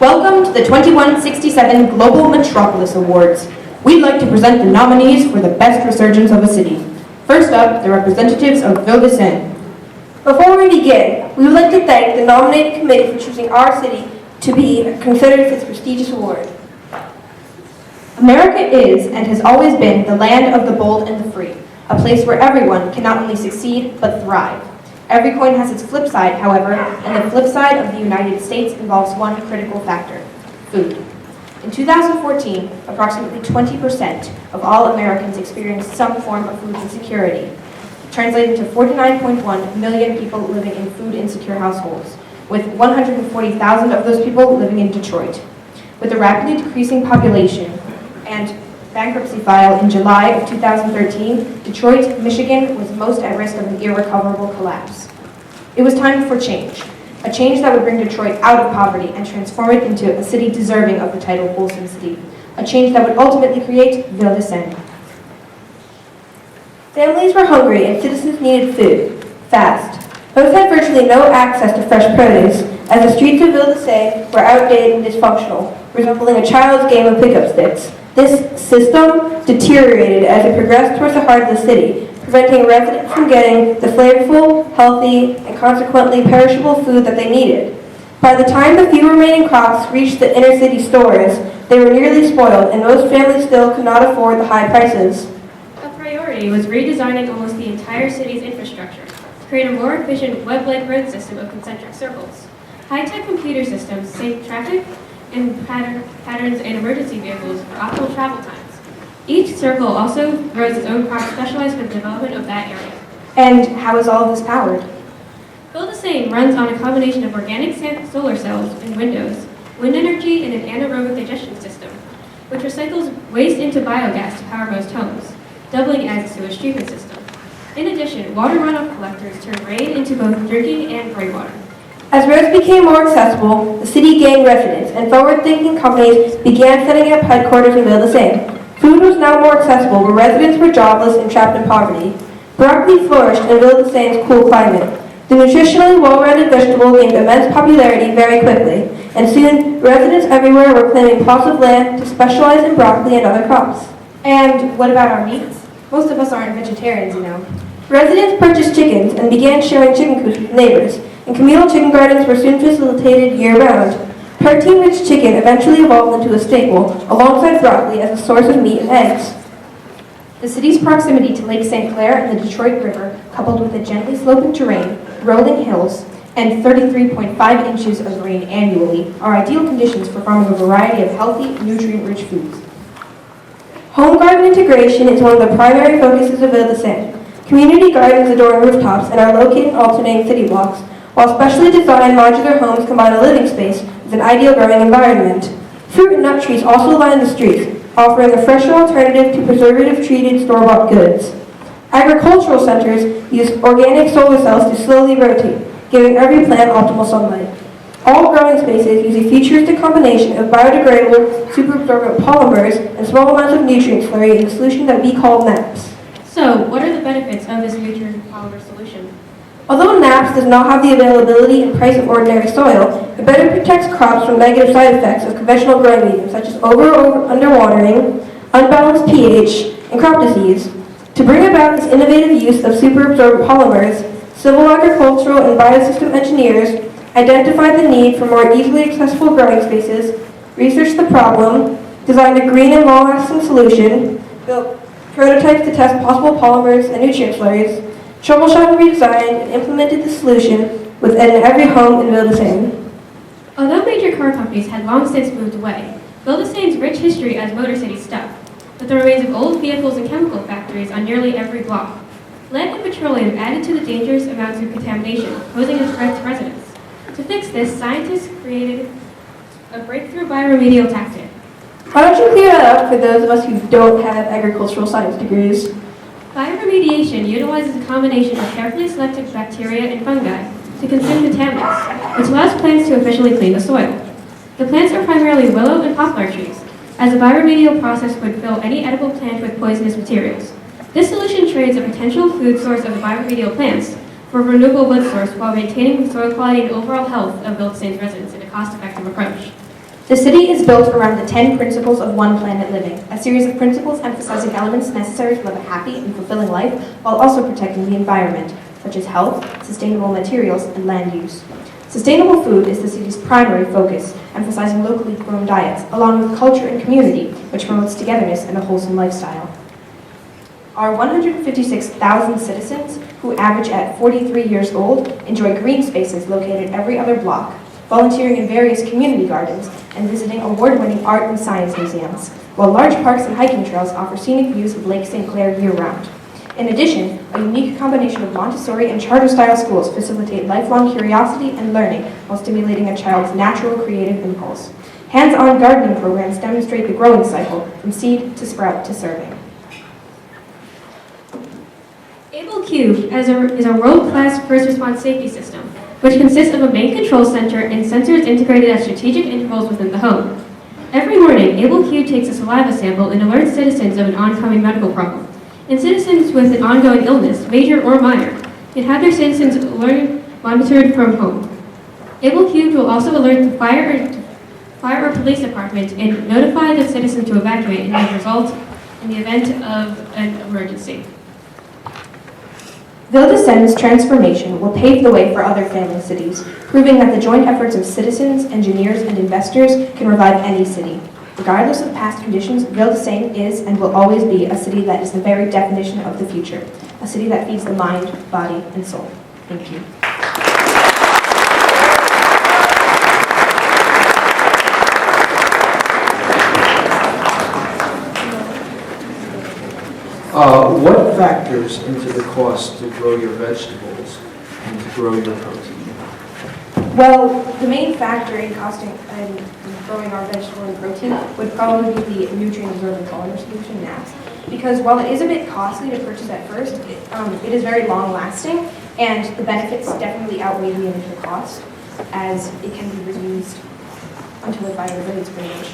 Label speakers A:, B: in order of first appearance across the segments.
A: Welcome to the 2167 Global Metropolis Awards. We'd like to present the nominees for the Best Resurgence of a City. First up, the representatives of Ville de Saine.
B: Before we begin, we would like to thank the nominating committee for choosing our city to be considered for this prestigious award.
A: America is and has always been the land of the bold and the free, a place where everyone can not only succeed but thrive. Every coin has its flip side, however, and the flip side of the United States involves one critical factor: food. In 2014, approximately 20% of all Americans experienced some form of food insecurity, translating to 49.1 million people living in food insecure households, with 140,000 of those people living in Detroit. With a rapidly decreasing population and bankruptcy file in July of 2013, Detroit, Michigan was most at risk of an irrecoverable collapse. It was time for change, a change that would bring Detroit out of poverty and transform it into a city deserving of the title Wholesome City, a change that would ultimately create Ville de Saine.
B: Families were hungry and citizens needed food, fast. Most had virtually no access to fresh produce, as the streets of Ville de Saine were outdated and dysfunctional, resembling a child's game of pickup sticks. This system deteriorated as it progressed towards the heart of the city, preventing residents from getting the flavorful, healthy, and consequently perishable food that they needed. By the time the few remaining crops reached the inner city stores, they were nearly spoiled, and most families still could not afford the high prices.
C: A priority was redesigning almost the entire city's infrastructure to create a more efficient web-like road system of concentric circles. High-tech computer systems sync traffic and patterns and emergency vehicles for optimal travel times. Each circle also grows its own crop specialized for the development of that area.
A: And how is all of this powered?
C: Ville de Saine runs on a combination of organic solar cells and windows, wind energy, and an anaerobic digestion system, which recycles waste into biogas to power most homes, doubling as a sewage treatment system. In addition, water runoff collectors turn rain into both drinking and gray water.
B: As roads became more accessible, the city gained residents, and forward-thinking companies began setting up headquarters in Ville de Saine. Food was now more accessible, where residents were jobless and trapped in poverty. Broccoli flourished in Ville de Saine's cool climate. The nutritionally well-rounded vegetable gained immense popularity very quickly, and soon residents everywhere were claiming plots of land to specialize in broccoli and other crops.
A: And what about our meats? Most of us aren't vegetarians, you know.
B: Residents purchased chickens and began sharing chicken coops with neighbors, and communal chicken gardens were soon facilitated year-round. Protein-rich chicken eventually evolved into a staple, alongside broccoli as a source of meat and eggs.
A: The city's proximity to Lake St. Clair and the Detroit River, coupled with a gently sloping terrain, rolling hills, and 33.5 inches of rain annually, are ideal conditions for farming a variety of healthy, nutrient-rich foods.
B: Home garden integration is one of the primary focuses of Ville de Saine. Community gardens adorn rooftops and are located in alternating city blocks, while specially designed modular homes combine a living space with an ideal growing environment. Fruit and nut trees also line the streets, offering a fresher alternative to preservative-treated store-bought goods. Agricultural centers use organic solar cells to slowly rotate, giving every plant optimal sunlight. All growing spaces use a futuristic combination of biodegradable, superabsorbent polymers and small amounts of nutrient slurry in a solution that we call MAPS.
C: So, what are the benefits of this nutrient polymer solution?
B: Although MAPS does not have the availability and price of ordinary soil, it better protects crops from negative side effects of conventional growing mediums such as underwatering, unbalanced pH, and crop disease. To bring about this innovative use of superabsorbent polymers, civil agricultural and biosystem engineers identified the need for more easily accessible growing spaces, researched the problem, designed a green and long-lasting solution, built prototypes to test possible polymers and nutrient slurries, troubleshot and redesigned, and implemented the solution within every home in Ville de Saine.
C: Although major car companies had long since moved away, Ville de Saine's rich history as Motor City stuck, with the remains of old vehicles and chemical factories on nearly every block. Lead and petroleum added to the dangerous amounts of contamination, posing a threat to residents. To fix this, scientists created a breakthrough bioremedial tactic.
B: Why don't you clear that up for those of us who don't have agricultural science degrees?
C: Bioremediation utilizes a combination of carefully selected bacteria and fungi to consume contaminants, which allows plants to efficiently clean the soil. The plants are primarily willow and poplar trees, as a bioremedial process would fill any edible plant with poisonous materials. This solution trades a potential food source of the bioremedial plants for a renewable wood source while maintaining the soil quality and overall health of Ville de Saine's residents in a cost-effective approach.
A: The city is built around the 10 principles of One Planet Living, a series of principles emphasizing elements necessary to live a happy and fulfilling life while also protecting the environment, such as health, sustainable materials, and land use. Sustainable food is the city's primary focus, emphasizing locally grown diets, along with culture and community, which promotes togetherness and a wholesome lifestyle. Our 156,000 citizens, who average at 43 years old, enjoy green spaces located every other block, volunteering in various community gardens, and visiting award-winning art and science museums, while large parks and hiking trails offer scenic views of Lake St. Clair year-round. In addition, a unique combination of Montessori and charter-style schools facilitate lifelong curiosity and learning while stimulating a child's natural creative impulse. Hands-on gardening programs demonstrate the growing cycle from seed to sprout to serving.
C: Able Cube is a world-class first response safety system, which consists of a main control center and sensors integrated at strategic intervals within the home. Every morning, Able Cube takes a saliva sample and alerts citizens of an oncoming medical problem. And citizens with an ongoing illness, major or minor, can have their citizens monitored from home. Able Cube will also alert the fire or police department and notify the citizens to evacuate in the event of an emergency.
A: Ville de Saine's transformation will pave the way for other failing cities, proving that the joint efforts of citizens, engineers, and investors can revive any city. Regardless of past conditions, Ville de Saine is and will always be a city that is the very definition of the future, a city that feeds the mind, body, and soul. Thank you.
D: What factors into the cost to grow your vegetables and to grow your protein?
A: Well, the main factor in costing and growing our vegetable and protein would probably be the nutrient-absorbing polymer solution, NAPS. Because while it is a bit costly to purchase at first, it is very long-lasting, and the benefits definitely outweigh the initial cost, as it can be reused until it biodegrades pretty much.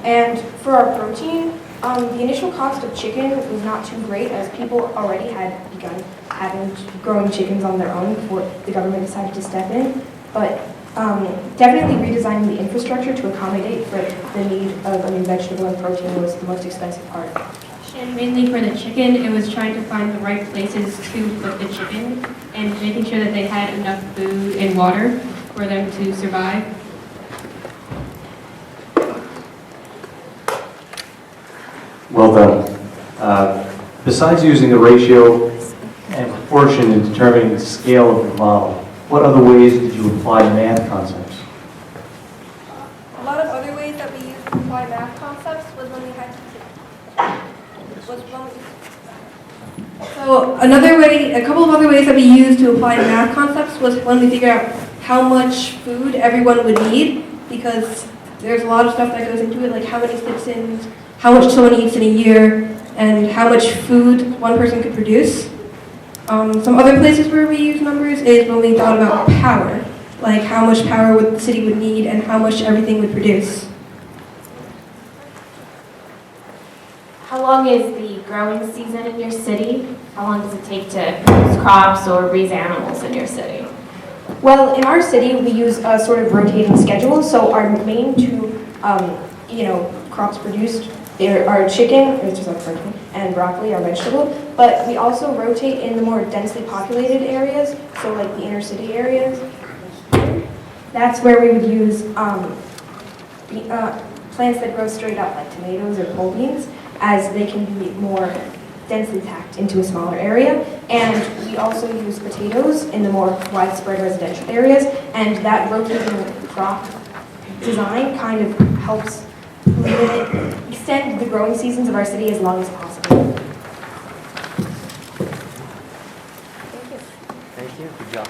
A: And for our protein, the initial cost of chicken was not too great, as people already had begun growing chickens on their own before the government decided to step in. But definitely redesigning the infrastructure to accommodate for the need of a new vegetable and protein was the most expensive part.
C: And mainly for the chicken, it was trying to find the right places to put the chicken and making sure that they had enough food and water for them to survive.
E: Well done. Besides using the ratio and proportion in determining the scale of the model, what other ways did you apply math concepts?
B: A lot of other ways that we used to apply math concepts was when we had So a couple of other ways that we used to apply math concepts was when we figured out how much food everyone would need, because there's a lot of stuff that goes into it, like how many citizens, how much someone eats in a year, and how much food one person could produce. Some other places where we use numbers is when we thought about power, like how much power the city would need and how much everything would produce.
F: How long is the growing season in your city? How long does it take to produce crops or raise animals in your city?
A: Well, in our city, we use a sort of rotating schedule. So our main two, crops produced are chicken, which is our protein, and broccoli, our vegetable. But we also rotate in the more densely populated areas, so like the inner city areas. That's where we would use plants that grow straight up, like tomatoes or pole beans, as they can be more densely packed into a smaller area. And we also use potatoes in the more widespread residential areas, and that rotating crop design kind of helps extend the growing seasons of our city as long as possible.
D: Thank you. Good job.